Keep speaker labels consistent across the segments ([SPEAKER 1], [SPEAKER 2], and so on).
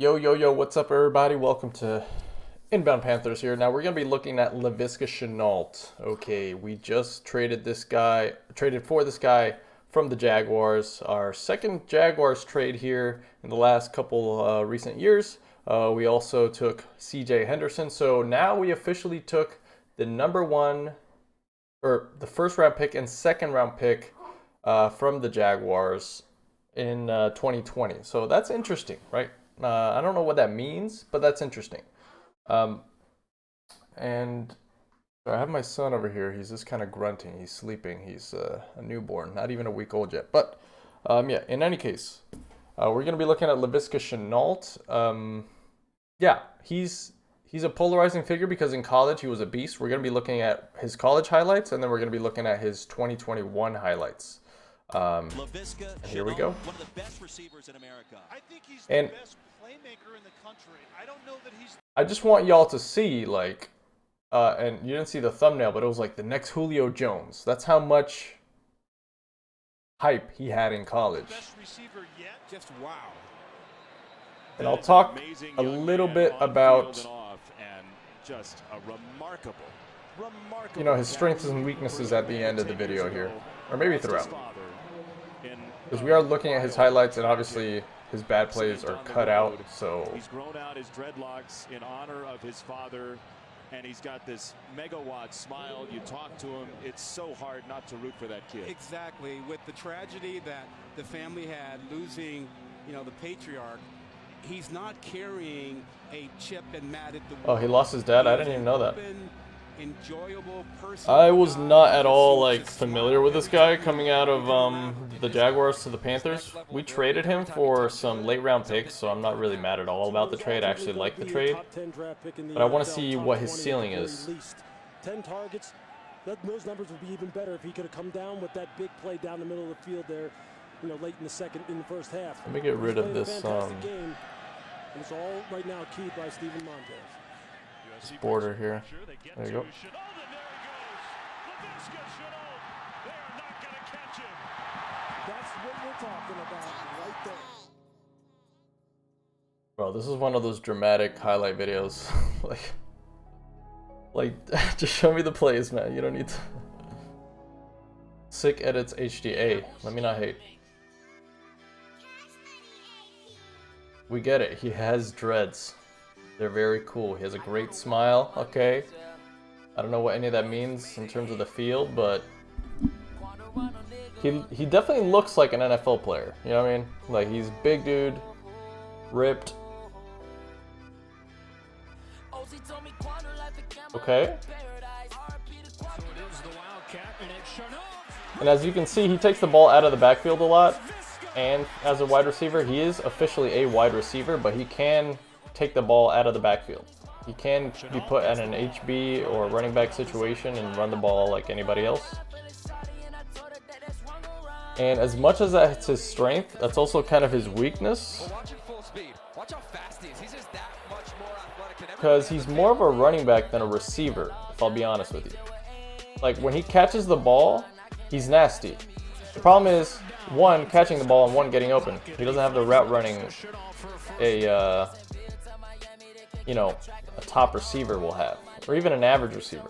[SPEAKER 1] Yo, yo, yo, what's up, everybody? Welcome to Inbound Panthers here. Now, we're going to be looking at Laviska. Okay, we just traded for this guy from the Jaguars. Our second Jaguars trade here in the last couple recent years. We also took CJ Henderson. So now we officially took the the first round pick and second round pick from the Jaguars in 2020. So that's interesting, right? I don't know what that means, but that's interesting. And I have my son over here. He's just kind of grunting. He's sleeping. He's a newborn, not even a week old yet. But yeah, in any case, we're going to be looking at Laviska Shenault. Yeah, he's a polarizing figure because in college he was a beast. We're going to be looking at his college highlights, and then we're going to be looking at his 2021 highlights. Here we go.
[SPEAKER 2] One of the best receivers in America.
[SPEAKER 3] I think he's the best playmaker in the country. I don't know that he's.
[SPEAKER 1] I just want y'all to see, like, and you didn't see the thumbnail, but it was like the next Julio Jones. That's how much hype he had in college.
[SPEAKER 3] Best receiver yet. Just wow.
[SPEAKER 1] And I'll talk a little bit about,
[SPEAKER 2] just a remarkable,
[SPEAKER 1] you know, his strengths and weaknesses at the end of the video here, or maybe throughout. Because we are looking at his highlights, and obviously his bad plays are cut out, so...
[SPEAKER 2] He's grown out his dreadlocks in honor of his father, and he's got this megawatt smile. You talk to him, it's so hard not to root for that kid.
[SPEAKER 4] Exactly. With the tragedy that the family had, losing, you know, the patriarch, he's not carrying a chip and matted the...
[SPEAKER 1] Oh, he lost his dad? I didn't even know that.
[SPEAKER 4] Enjoyable person.
[SPEAKER 1] I was not at all like familiar with this guy coming out of the Jaguars to the Panthers. We traded him for some late round picks, so I'm not really mad at all about the trade. I actually like the trade, but I want to see what his ceiling is.
[SPEAKER 5] 10 targets. Those numbers would be even better if he could have come down with that big play down the middle of the field there, you know, late in the first half.
[SPEAKER 1] Let me get rid of this
[SPEAKER 5] game. It's all right now keyed by Steven Montez.
[SPEAKER 1] Border here. There you go.
[SPEAKER 5] That's what we're talking about right there.
[SPEAKER 1] Bro, this is one of those dramatic highlight videos. like, just show me the plays, man. You don't need to. Sick edits HDA. Let me not hate. We get it. He has dreads. They're very cool. He has a great smile. Okay. I don't know what any of that means in terms of the field, but he definitely looks like an NFL player. You know what I mean? Like, he's big dude, ripped. Okay. And as you can see, he takes the ball out of the backfield a lot. And as a wide receiver, he is officially a wide receiver, but he can take the ball out of the backfield. He can be put at an HB or running back situation and run the ball like anybody else. And as much as that's his strength, that's also kind of his weakness. Because he's more of a running back than a receiver, if I'll be honest with you. Like, when he catches the ball, he's nasty. The problem is, one, catching the ball, and one, getting open. He doesn't have the route running you know, a top receiver will have, or even an average receiver.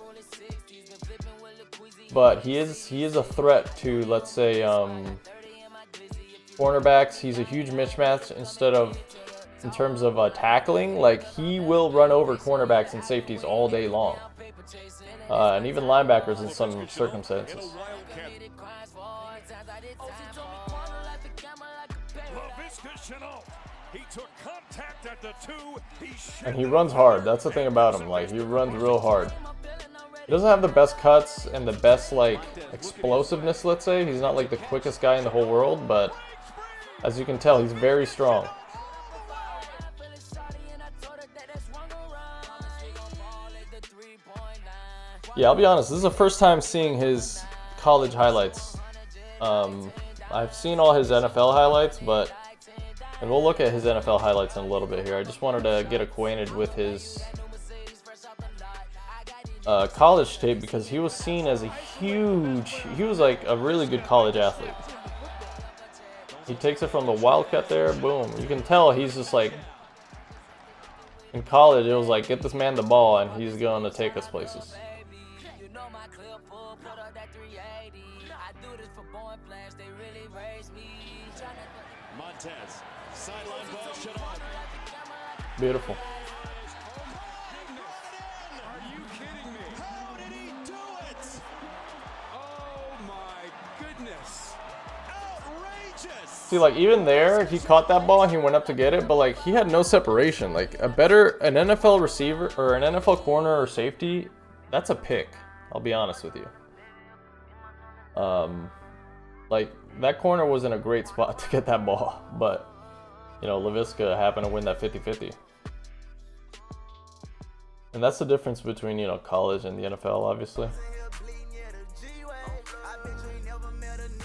[SPEAKER 1] But he is a threat to, let's say, cornerbacks. He's a huge mismatch in terms of tackling. Like, he will run over cornerbacks and safeties all day long, and even linebackers in some circumstances. And he runs hard. That's the thing about him. Like, he runs real hard. He doesn't have the best cuts and the best, like, explosiveness, let's say. He's not like the quickest guy in the whole world, but as you can tell, he's very strong. Yeah, I'll be honest, this is the first time seeing his college highlights. I've seen all his NFL highlights, and we'll look at his NFL highlights in a little bit here. I just wanted to get acquainted with his college tape because he was seen as he was like a really good college athlete. He takes it from the Wildcat there, boom. You can tell he's just like In college, it was like, get this man the ball and he's going to take us places.
[SPEAKER 2] Montez, sideline ball, Chenault.
[SPEAKER 1] Beautiful.
[SPEAKER 4] Are you kidding me?
[SPEAKER 2] How did he do it?
[SPEAKER 4] Oh my goodness.
[SPEAKER 2] Outrageous.
[SPEAKER 1] See, like, even there, he caught that ball and he went up to get it, but, like, he had no separation. Like, an NFL receiver or an NFL corner or safety, that's a pick. I'll be honest with you. Like, that corner was in a great spot to get that ball, but, you know, Laviska happened to win that 50-50. And that's the difference between, you know, college and the NFL, obviously.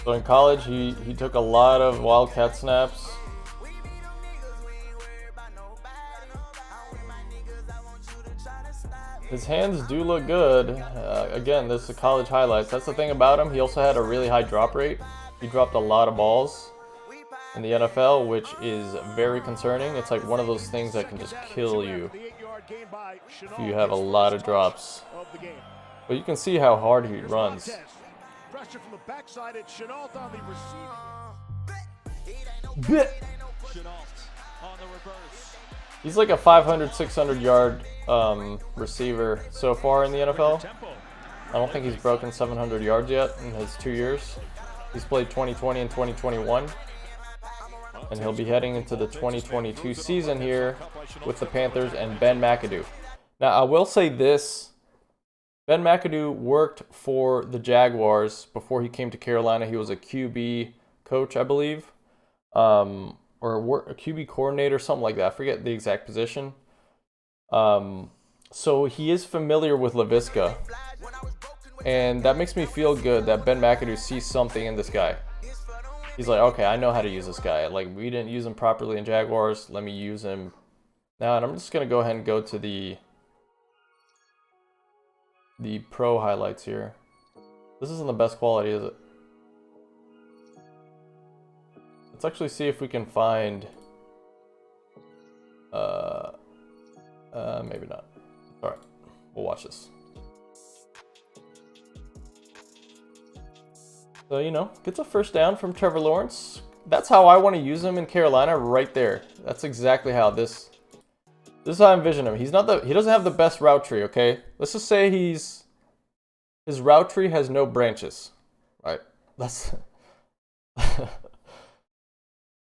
[SPEAKER 1] So in college, he took a lot of wildcat snaps. His hands do look good. Again, this is college highlights. That's the thing about him. He also had a really high drop rate. He dropped a lot of balls in the NFL, which is very concerning. It's like one of those things that can just kill you if you have a lot of drops. But you can see how hard he runs.
[SPEAKER 3] Pressure from the backside at Chenault on the receiver. Chenault on the reverse.
[SPEAKER 1] He's like a 500, 600 yard receiver so far in the NFL. I don't think he's broken 700 yards yet in his 2 years. He's played 2020 and 2021. And he'll be heading into the 2022 season here with the Panthers and Ben McAdoo. Now, I will say this. Ben McAdoo worked for the Jaguars before he came to Carolina. He was a QB coach, I believe. Or a QB coordinator, something like that. I forget the exact position. So he is familiar with Laviska. And that makes me feel good that Ben McAdoo sees something in this guy. He's like, okay, I know how to use this guy. Like, we didn't use him properly in Jaguars. Let me use him now. And I'm just going to go ahead and go to the pro highlights here. This isn't the best quality, is it? Let's actually see if we can find maybe not. All right, we'll watch this. So, you know, gets a first down from Trevor Lawrence. That's how I want to use him in Carolina, right there. That's exactly how this is how I envision him. He doesn't have the best route tree, okay? Let's just say his route tree has no branches. Right? That's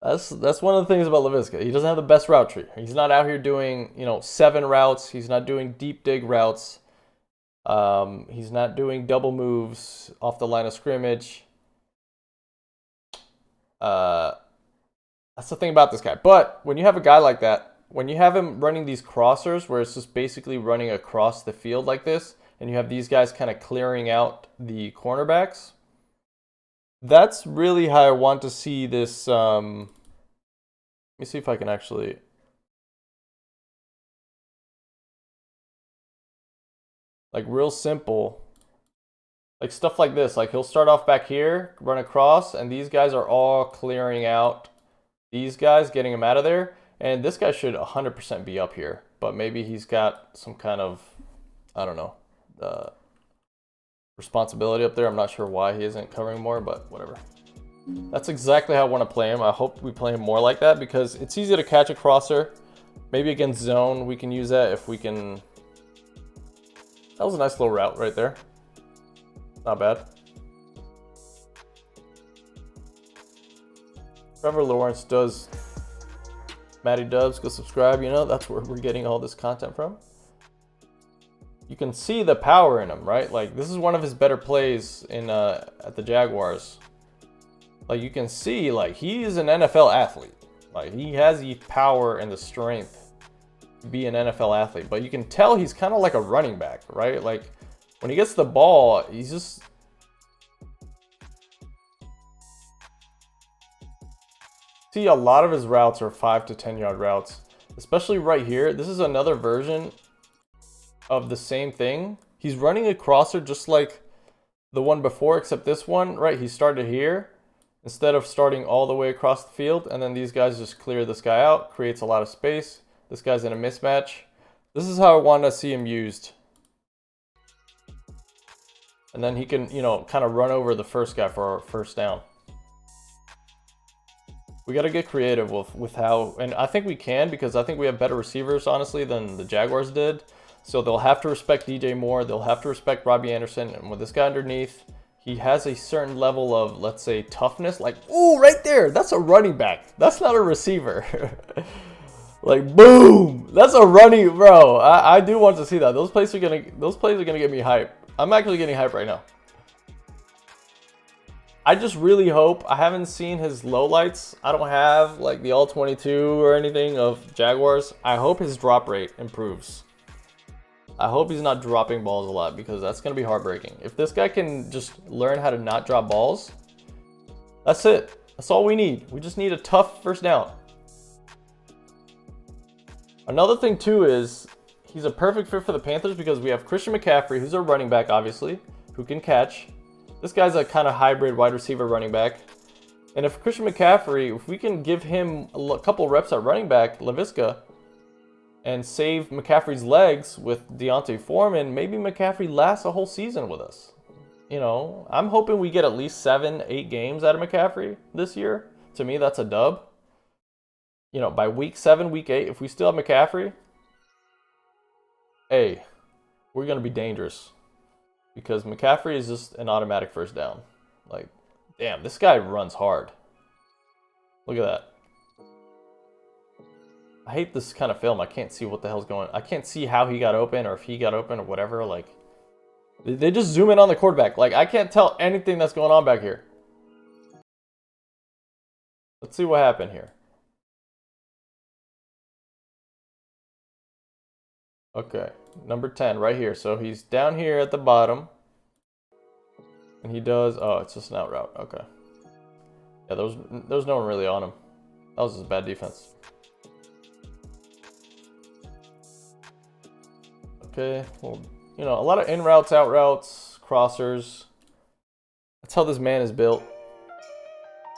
[SPEAKER 1] that's one of the things about Laviska. He doesn't have the best route tree. He's not out here doing, you know, 7 routes. He's not doing deep dig routes. He's not doing double moves off the line of scrimmage. That's the thing about this guy. But when you have a guy like that, when you have him running these crossers where it's just basically running across the field like this, and you have these guys kind of clearing out the cornerbacks, that's really how I want to see this. Let me see if I can actually. Like, real simple. Like, stuff like this. Like, he'll start off back here, run across, and these guys are all clearing out these guys, getting them out of there. And this guy should 100% be up here. But maybe he's got some kind of, I don't know, responsibility up there. I'm not sure why he isn't covering more, but whatever. That's exactly how I want to play him. I hope we play him more like that because it's easy to catch a crosser. Maybe against zone, we can use that if we can. That was a nice little route right there. Not bad. Trevor Lawrence does. Matty Dubs, go subscribe. You know, that's where we're getting all this content from. You can see the power in him, right? Like, this is one of his better plays in at the Jaguars. Like, you can see, like, he is an NFL athlete. Like, he has the power and the strength to be an NFL athlete. But you can tell he's kind of like a running back, right? Like, when he gets the ball, he's just... See, a lot of his routes are 5 to 10 yard routes, especially right here. This is another version of the same thing. He's running a crosser just like the one before, except this one, right? He started here instead of starting all the way across the field. And then these guys just clear this guy out, creates a lot of space. This guy's in a mismatch. This is how I want to see him used. And then he can, you know, kind of run over the first guy for our first down. We got to get creative with how, and I think we can, because I think we have better receivers, honestly, than the Jaguars did. So they'll have to respect DJ Moore. They'll have to respect Robbie Anderson. And with this guy underneath, he has a certain level of, let's say, toughness. Like, ooh, right there. That's a running back. That's not a receiver. Like, boom. That's a running, bro. I do want to see that. Those plays are gonna get me hype. I'm actually getting hype right now. I just really hope, I haven't seen his lowlights. I don't have like the all 22 or anything of Jaguars. I hope his drop rate improves. I hope he's not dropping balls a lot, because that's going to be heartbreaking. If this guy can just learn how to not drop balls, that's it. That's all we need. We just need a tough first down. Another thing too is he's a perfect fit for the Panthers because we have Christian McCaffrey, who's a running back, obviously, who can catch. This guy's a kind of hybrid wide receiver running back. And if Christian McCaffrey, if we can give him a couple reps at running back, Laviska, and save McCaffrey's legs with Deontay Foreman, maybe McCaffrey lasts a whole season with us. You know, I'm hoping we get at least 7-8 games out of McCaffrey this year. To me, that's a dub. You know, by week 7, week 8, if we still have McCaffrey, hey, we're going to be dangerous. Because McCaffrey is just an automatic first down. Like, damn, this guy runs hard. Look at that. I hate this kind of film. I can't see what the hell's going on. I can't see how he got open or if he got open or whatever. Like, they just zoom in on the quarterback. Like, I can't tell anything that's going on back here. Let's see what happened here. Okay, number 10 right here. So he's down here at the bottom. And he does, oh, it's just an out route. Okay. Yeah, there was no one really on him. That was just bad defense. Okay, well, you know, a lot of in routes, out routes, crossers. That's how this man is built.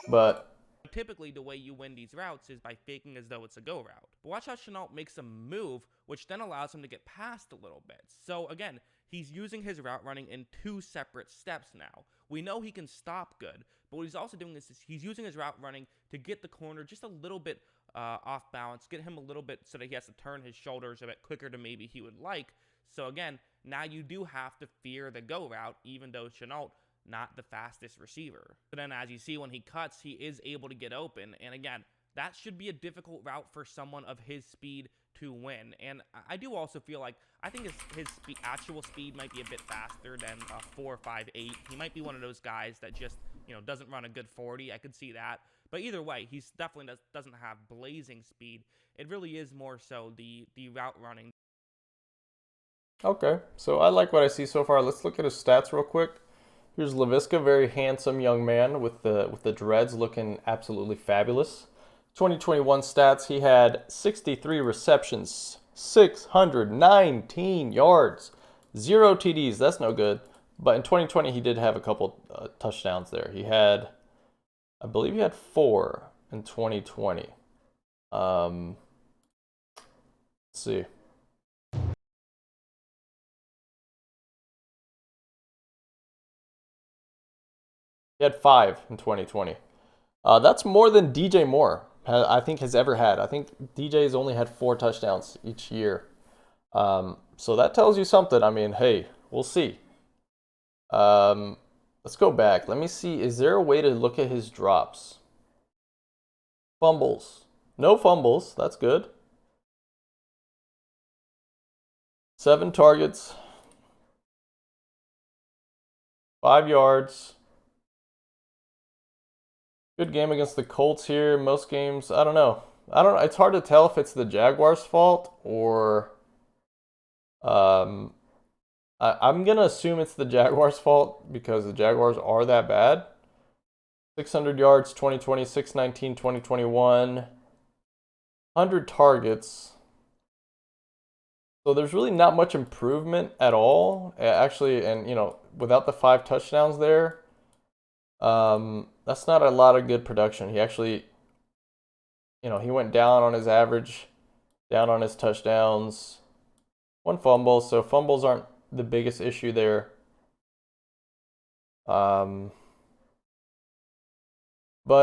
[SPEAKER 1] But
[SPEAKER 6] typically the way you win these routes is by faking as though it's a go route. But watch how Chenault makes a move, which then allows him to get past a little bit. So again, he's using his route running in 2 separate steps now. We know he can stop good, but what he's also doing is he's using his route running to get the corner just a little bit off balance, get him a little bit so that he has to turn his shoulders a bit quicker than maybe he would like. So again, now you do have to fear the go route, even though Chenault not the fastest receiver. But then as you see, when he cuts, he is able to get open. And again, that should be a difficult route for someone of his speed to win. And I do also feel like, I think his actual speed might be a bit faster than 4.58. He might be one of those guys that just, you know, doesn't run a good 40. I could see that. But either way, he's definitely doesn't have blazing speed. It really is more so the route running.
[SPEAKER 1] okay, so I like what I see so far. Let's look at his stats real quick. Here's Laviska, very handsome young man with the dreads, looking absolutely fabulous. 2021 stats, he had 63 receptions, 619 yards, 0 TDs. That's no good. But in 2020, he did have a couple touchdowns there. He had, I believe he had 4 in 2020. Let's see. He had 5 in 2020. That's more than DJ Moore, I think, has ever had. I think DJ's only had 4 touchdowns each year. So that tells you something. I mean, hey, we'll see. Let's go back. Let me see. Is there a way to look at his drops? Fumbles. No fumbles. That's good. 7 targets. 5 yards. Good game against the Colts here. Most games, I don't know. It's hard to tell if it's the Jaguars' fault or I'm going to assume it's the Jaguars' fault because the Jaguars are that bad. 600 yards 2020, 619 2021. 100 targets. So there's really not much improvement at all. Actually, and you know, without the 5 touchdowns there, that's not a lot of good production. He actually, you know, he went down on his average, down on his touchdowns. 1 fumble, so fumbles aren't the biggest issue there. But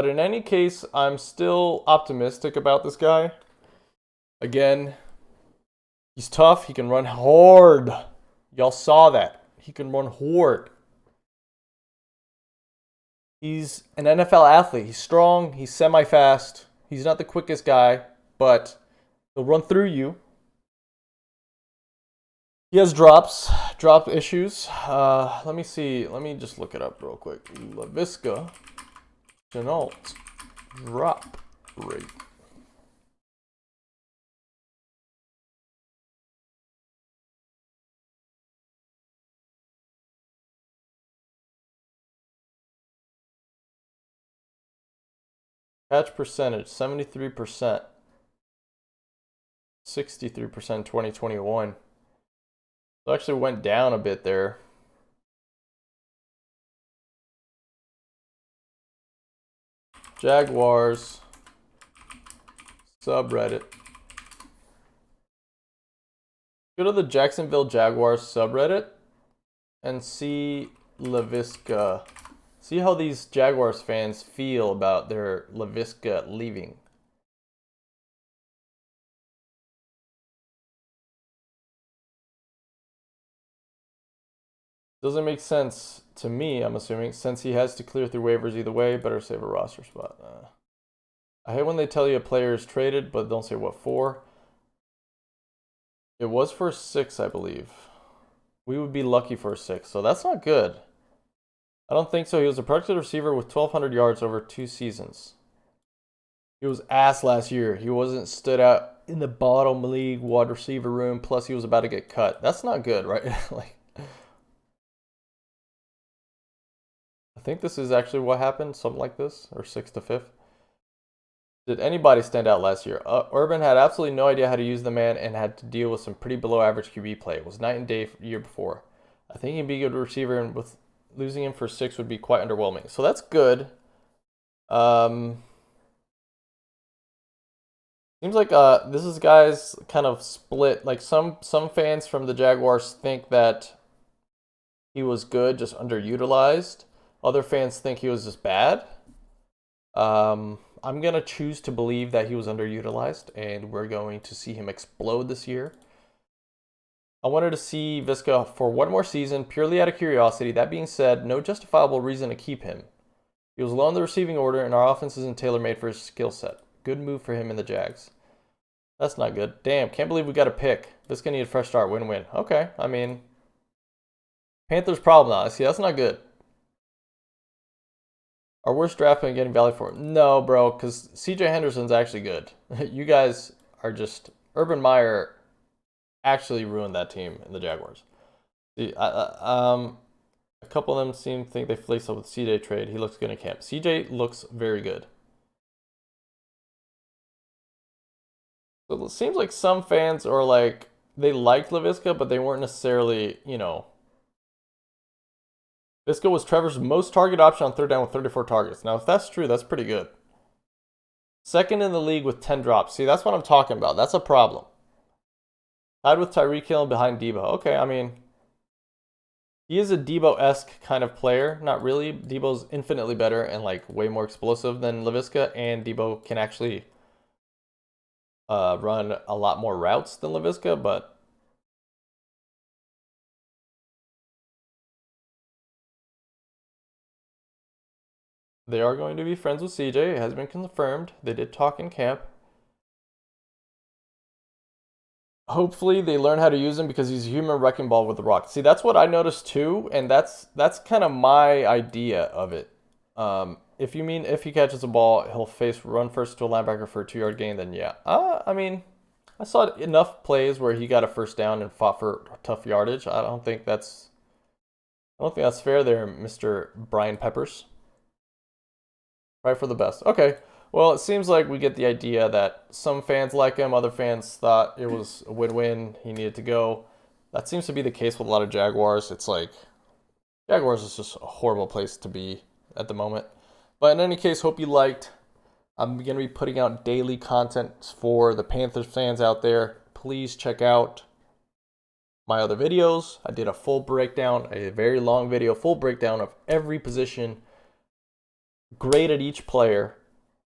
[SPEAKER 1] in any case, I'm still optimistic about this guy. Again, he's tough. He can run hard. Y'all saw that. He can run hard. He's an NFL athlete. He's strong. He's semi-fast. He's not the quickest guy, but he'll run through you. He has drop issues. Let me see. Let me just look it up real quick. Laviska Shenault drop rate. Catch percentage, 73%. 63% 2021. So actually went down a bit there. Jaguars subreddit. Go to the Jacksonville Jaguars subreddit and see Laviska. See how these Jaguars fans feel about their Laviska leaving. Doesn't make sense to me, I'm assuming, since he has to clear through waivers either way. Better save a roster spot. I hate when they tell you a player is traded, but don't say what for. It was for 6, I believe. We would be lucky for a 6, so that's not good. I don't think so. He was a productive receiver with 1,200 yards over 2 seasons. He was ass last year. He wasn't stood out in the bottom league wide receiver room. Plus, he was about to get cut. That's not good, right? Like, I think this is actually what happened. Something like this, or 6th to 5th. Did anybody stand out last year? Urban had absolutely no idea how to use the man and had to deal with some pretty below average QB play. It was night and day the year before. I think he'd be a good receiver, and with losing him for 6 would be quite underwhelming. So that's good. Seems like this is guys kind of split. Like some fans from the Jaguars think that he was good, just underutilized. Other fans think he was just bad. I'm going to choose to believe that he was underutilized, and we're going to see him explode this year. I wanted to see Viska for 1 more season, purely out of curiosity. That being said, no justifiable reason to keep him. He was low in the receiving order, and our offense isn't tailor-made for his skill set. Good move for him in the Jags. That's not good. Damn, can't believe we got a pick. Viska need a fresh start, win-win. Okay, I mean, Panthers' problem now. See, that's not good. Our worst draft pick getting value for him. No, bro, because CJ Henderson's actually good. You guys are just... Urban Meyer actually ruined that team in the Jaguars. See, a couple of them think they fleeced up with CJ trade. He looks good in camp. CJ looks very good. So it seems like some fans are like, they liked Laviska, but they weren't necessarily, you know. Laviska was Trevor's most target option on 3rd down with 34 targets. Now, if that's true, that's pretty good. 2nd in the league with 10 drops. See, that's what I'm talking about. That's a problem. Tied with Tyreek Hill behind Debo. Okay, I mean, he is a Debo-esque kind of player. Not really. Debo's infinitely better and like way more explosive than Laviska, and Debo can actually run a lot more routes than Laviska, but they are going to be friends with CJ. It has been confirmed. They did talk in camp. Hopefully they learn how to use him because he's a human wrecking ball with the rock. See, that's what I noticed too, and that's kind of my idea of it. If you mean if he catches a ball, he'll run first to a linebacker for a 2-yard gain, then yeah. I mean, I saw enough plays where he got a first down and fought for tough yardage. I don't think that's fair there, Mr. Brian Peppers. Right for the best. Okay. Well, it seems like we get the idea that some fans like him, other fans thought it was a win-win, he needed to go. That seems to be the case with a lot of Jaguars. It's like, Jaguars is just a horrible place to be at the moment. But in any case, hope you liked. I'm going to be putting out daily content for the Panthers fans out there. Please check out my other videos. I did a full breakdown, a very long video, full breakdown of every position, graded each player.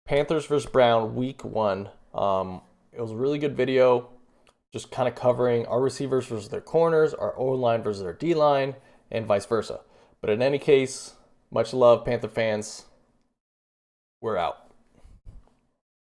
[SPEAKER 1] Panthers versus Brown, week 1. It was a really good video, just kind of covering our receivers versus their corners, our O-line versus their D-line, and vice versa. But in any case, much love, Panther fans. We're out.